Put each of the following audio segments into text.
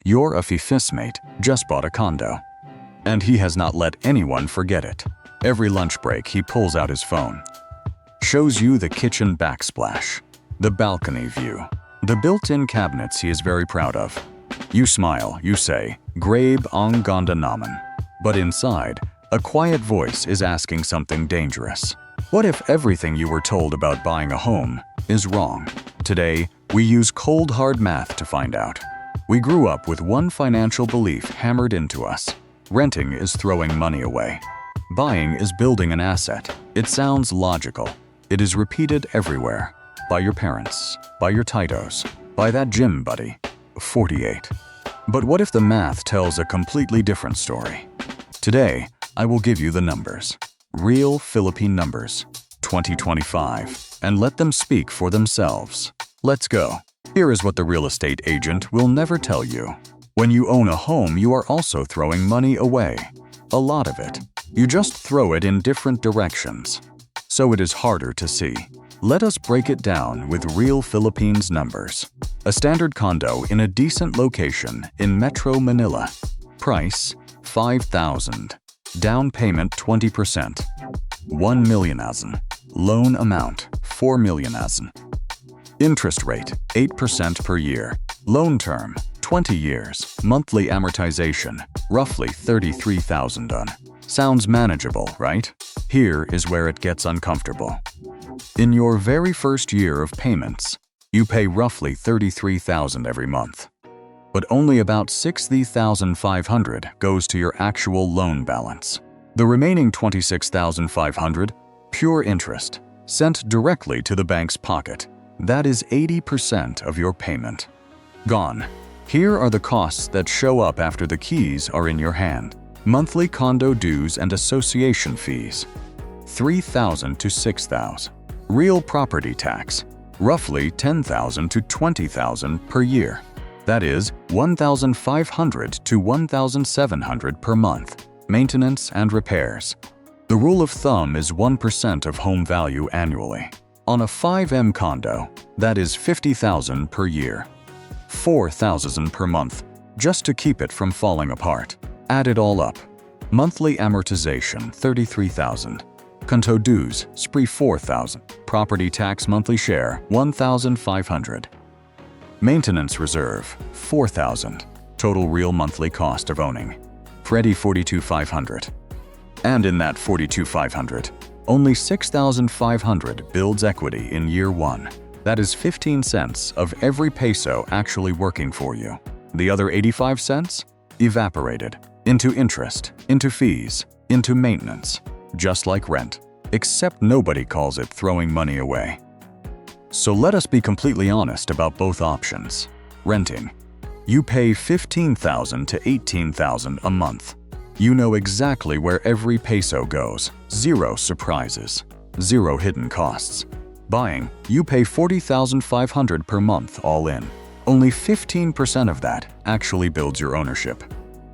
Your mate just bought a condo, and he has not let anyone forget it. Every lunch break, he pulls out his phone, shows you the kitchen backsplash, the balcony view, the built-in cabinets he is very proud of. You smile, you say, "Grabe ang ganda naman." But inside, a quiet voice is asking something dangerous. What if everything you were told about buying a home is wrong? Today, we use cold hard math to find out. We grew up with one financial belief hammered into us. Renting is throwing money away. Buying is building an asset. It sounds logical. It is repeated everywhere. By your parents, by your Titos, by that gym buddy, 48. But what if the math tells a completely different story? Today, I will give you the numbers. Real Philippine numbers, 2025, and let them speak for themselves. Let's go. Here is what the real estate agent will never tell you. When you own a home, you are also throwing money away. A lot of it. You just throw it in different directions, so it is harder to see. Let us break it down with real Philippines numbers. A standard condo in a decent location in Metro Manila. Price, 5,000. Down payment 20%. 1 million asin. Loan amount, 4 million asin. Interest rate, 8% per year. Loan term, 20 years. Monthly amortization, roughly 33,000 on. Sounds manageable, right? Here is where it gets uncomfortable. In your very first year of payments, you pay roughly 33,000 every month. But only about 60,500 goes to your actual loan balance. The remaining 26,500, pure interest, sent directly to the bank's pocket. That is 80% of your payment. Gone. Here are the costs that show up after the keys are in your hand. Monthly condo dues and association fees, 3,000 to 6,000. Real property tax, roughly 10,000 to 20,000 per year. That is 1,500 to 1,700 per month. Maintenance and repairs. The rule of thumb is 1% of home value annually. On a 5M condo, that is 50,000 per year. 4,000 per month, just to keep it from falling apart. Add it all up. Monthly amortization, 33,000. Condo dues, spree 4,000. Property tax monthly share, 1,500. Maintenance reserve, 4,000. Total real monthly cost of owning, Freddie 42,500. And in that 42,500, only 6,500 builds equity in year one. That is 15 cents of every peso actually working for you. The other 85 cents? Evaporated. Into interest, into fees, into maintenance. Just like rent. Except nobody calls it throwing money away. So let us be completely honest about both options. Renting. You pay 15,000 to 18,000 a month. You know exactly where every peso goes. Zero surprises. Zero hidden costs. Buying, you pay 40,500 per month all in. Only 15% of that actually builds your ownership.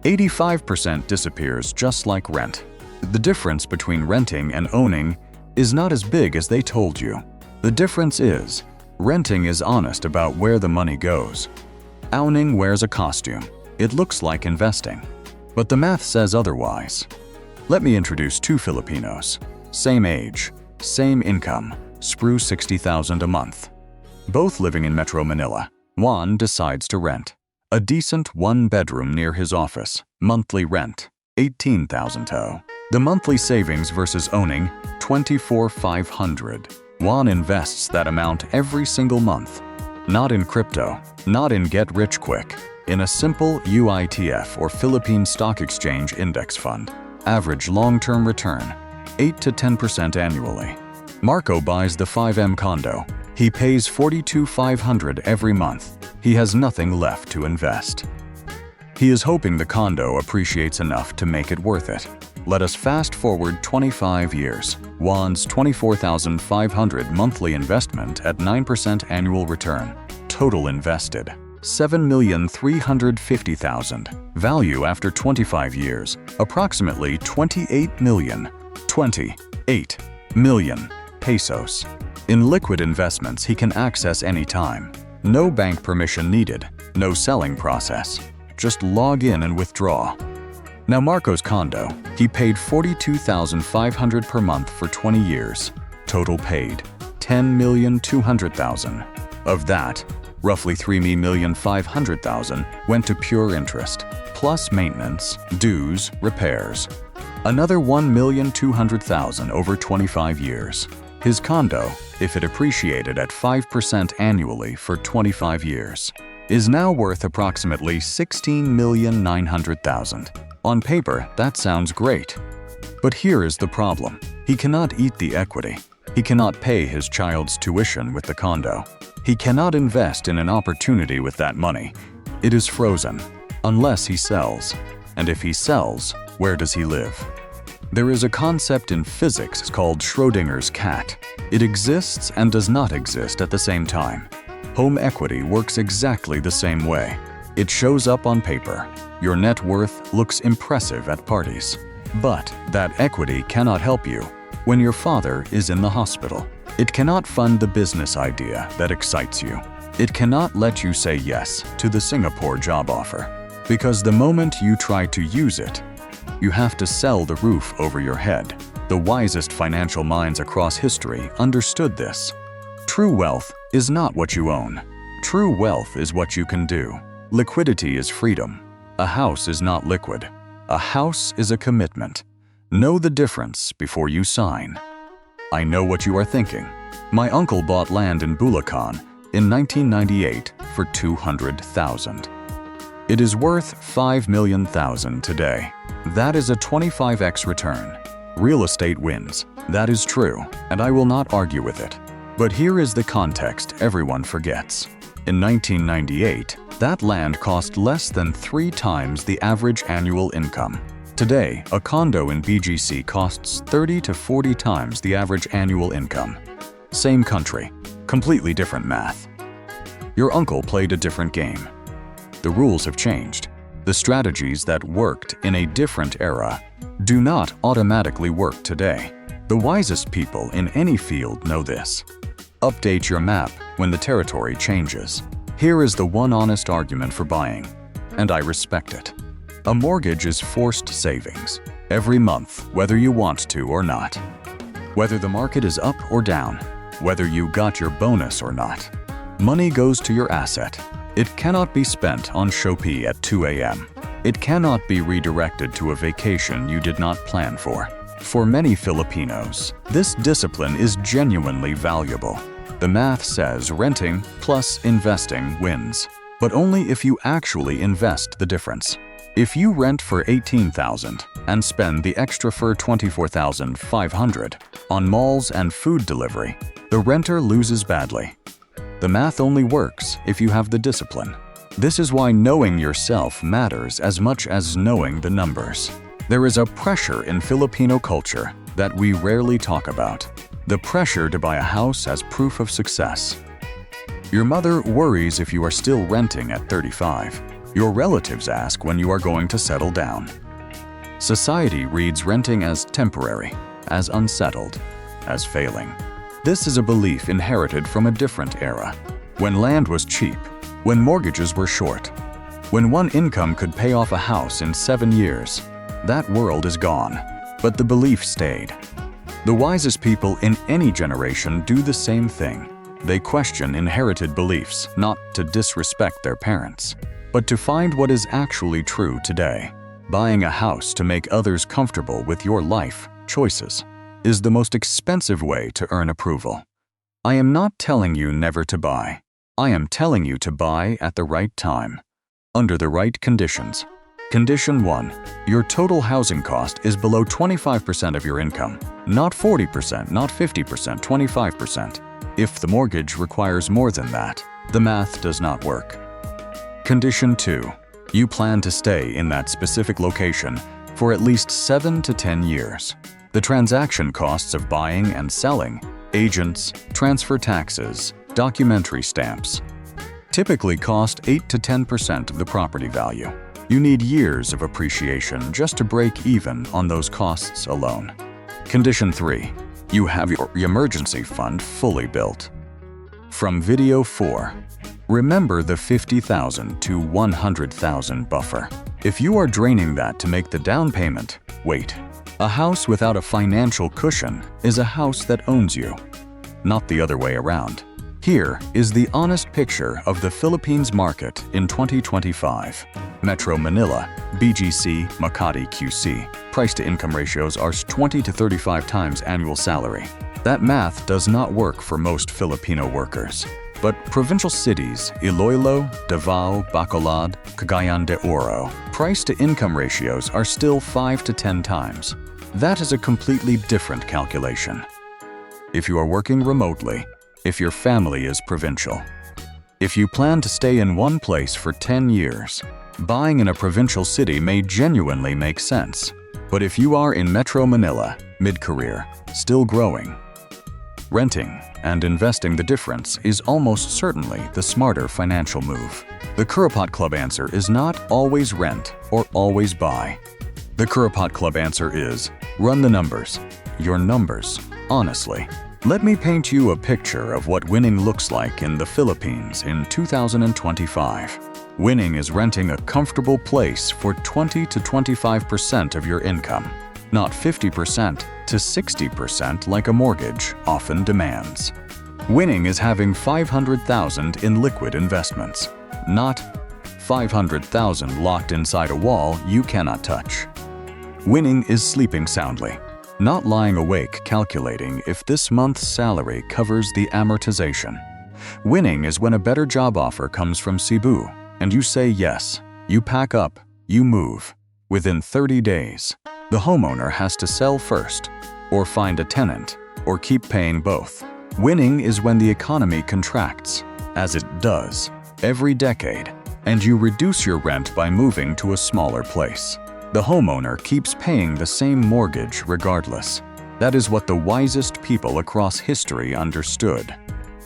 85% disappears just like rent. The difference between renting and owning is not as big as they told you. The difference is, renting is honest about where the money goes. Owning wears a costume. It looks like investing. But the math says otherwise. Let me introduce two Filipinos. Same age, same income, sprue 60,000 a month. Both living in Metro Manila. Juan decides to rent. A decent one-bedroom near his office. Monthly rent, 18,000 to. The monthly savings versus owning, 24,500. Juan invests that amount every single month. Not in crypto, not in get rich quick. In a simple UITF or Philippine Stock Exchange Index Fund. Average long-term return, 8 to 10% annually. Marco buys the 5M condo. He pays 42,500 every month. He has nothing left to invest. He is hoping the condo appreciates enough to make it worth it. Let us fast forward 25 years. Juan's 24,500 monthly investment at 9% annual return. Total invested, 7,350,000. Value after 25 years, approximately 28 million. 28 million pesos. In liquid investments he can access anytime. No bank permission needed, no selling process. just log in and withdraw. Now Marco's condo, he paid $42,500 per month for 20 years. Total paid $10,200,000. Of that, roughly $3,500,000 went to pure interest, plus maintenance, dues, repairs. Another $1,200,000 over 25 years. His condo, if it appreciated at 5% annually for 25 years, is now worth approximately $16,900,000. On paper, that sounds great. But here is the problem. He cannot eat the equity. He cannot pay his child's tuition with the condo. He cannot invest in an opportunity with that money. It is frozen, unless he sells. And if he sells, where does he live? There is a concept in physics called Schrödinger's cat. It exists and does not exist at the same time. Home equity works exactly the same way. It shows up on paper. Your net worth looks impressive at parties. But that equity cannot help you when your father is in the hospital. It cannot fund the business idea that excites you. It cannot let you say yes to the Singapore job offer. Because the moment you try to use it, you have to sell the roof over your head. The wisest financial minds across history understood this. True wealth is not what you own. True wealth is what you can do. Liquidity is freedom. A house is not liquid. A house is a commitment. Know the difference before you sign. I know what you are thinking. My uncle bought land in Bulacan in 1998 for $200,000. It is worth $5 million today. That is a 25x return. Real estate wins. That is true, and I will not argue with it. But here is the context everyone forgets. In 1998, that land cost less than 3 times the average annual income. Today, a condo in BGC costs 30 to 40 times the average annual income. Same country, completely different math. Your uncle played a different game. The rules have changed. The strategies that worked in a different era do not automatically work today. The wisest people in any field know this. Update your map when the territory changes. Here is the one honest argument for buying, and I respect it. A mortgage is forced savings, every month, whether you want to or not. Whether the market is up or down, whether you got your bonus or not. Money goes to your asset. It cannot be spent on Shopee at 2 a.m. It cannot be redirected to a vacation you did not plan for. For many Filipinos, this discipline is genuinely valuable. The math says renting plus investing wins, but only if you actually invest the difference. If you rent for $18,000 and spend the extra for $24,500 on malls and food delivery, the renter loses badly. The math only works if you have the discipline. This is why knowing yourself matters as much as knowing the numbers. There is a pressure in Filipino culture that we rarely talk about. The pressure to buy a house as proof of success. Your mother worries if you are still renting at 35. Your relatives ask when you are going to settle down. Society reads renting as temporary, as unsettled, as failing. This is a belief inherited from a different era, when land was cheap, when mortgages were short, when one income could pay off a house in 7 years. That world is gone, but the belief stayed. The wisest people in any generation do the same thing. They question inherited beliefs, not to disrespect their parents, but to find what is actually true today. Buying a house to make others comfortable with your life choices is the most expensive way to earn approval. I am not telling you never to buy. I am telling you to buy at the right time, under the right conditions. Condition 1. Your total housing cost is below 25% of your income, not 40%, not 50%, 25%. If the mortgage requires more than that, the math does not work. Condition 2. You plan to stay in that specific location for at least 7 to 10 years. The transaction costs of buying and selling, agents, transfer taxes, documentary stamps, typically cost 8 to 10% of the property value. You need years of appreciation just to break even on those costs alone. Condition 3. You have your emergency fund fully built. From Video 4. Remember the 50,000 to 100,000 buffer. If you are draining that to make the down payment, wait. A house without a financial cushion is a house that owns you, not the other way around. Here is the honest picture of the Philippines market in 2025. Metro Manila, BGC, Makati QC. Price-to-income ratios are 20 to 35 times annual salary. That math does not work for most Filipino workers. But provincial cities, Iloilo, Davao, Bacolod, Cagayan de Oro, price-to-income ratios are still 5 to 10 times. That is a completely different calculation. If you are working remotely, if your family is provincial, if you plan to stay in one place for 10 years, buying in a provincial city may genuinely make sense. But if you are in Metro Manila, mid-career, still growing, renting and investing the difference is almost certainly the smarter financial move. The Kuripot Club answer is not always rent or always buy. The Kuripot Club answer is run the numbers. Your numbers, honestly. Let me paint you a picture of what winning looks like in the Philippines in 2025. Winning is renting a comfortable place for 20 to 25% of your income, not 50% to 60% like a mortgage often demands. Winning is having 500,000 in liquid investments, not 500,000 locked inside a wall you cannot touch. Winning is sleeping soundly, not lying awake calculating if this month's salary covers the amortization. Winning is when a better job offer comes from Cebu, and you say yes, you pack up, you move. Within 30 days, the homeowner has to sell first, or find a tenant, or keep paying both. Winning is when the economy contracts, as it does, every decade, and you reduce your rent by moving to a smaller place. The homeowner keeps paying the same mortgage regardless. That is what the wisest people across history understood.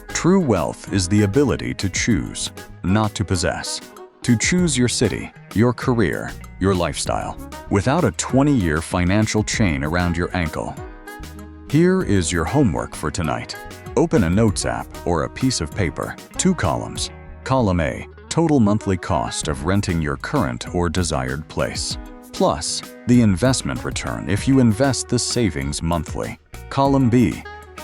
True wealth is the ability to choose, not to possess. To choose your city, your career, your lifestyle, without a 20-year financial chain around your ankle. Here is your homework for tonight. Open a notes app or a piece of paper. 2 columns. Column A, total monthly cost of renting your current or desired place, plus the investment return if you invest the savings monthly. Column B,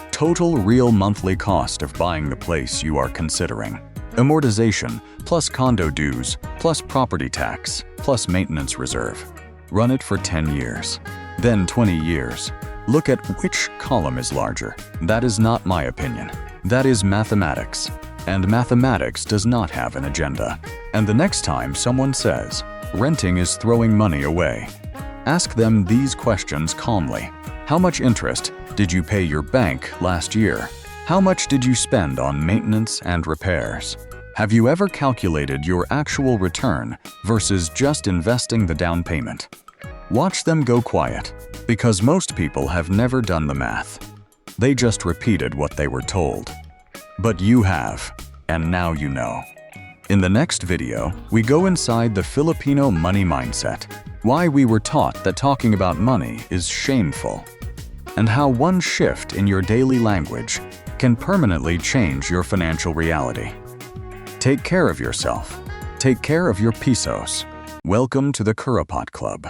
total real monthly cost of buying the place you are considering. Amortization, plus condo dues, plus property tax, plus maintenance reserve. Run it for 10 years, then 20 years. Look at which column is larger. That is not my opinion. That is mathematics. And mathematics does not have an agenda. And the next time someone says, renting is throwing money away, ask them these questions calmly. How much interest did you pay your bank last year? How much did you spend on maintenance and repairs? Have you ever calculated your actual return versus just investing the down payment? Watch them go quiet, because most people have never done the math. They just repeated what they were told. But you have, and now you know. In the next video, we go inside the Filipino money mindset, why we were taught that talking about money is shameful, and how one shift in your daily language can permanently change your financial reality. Take care of yourself. Take care of your pesos. Welcome to the Kuripot Club.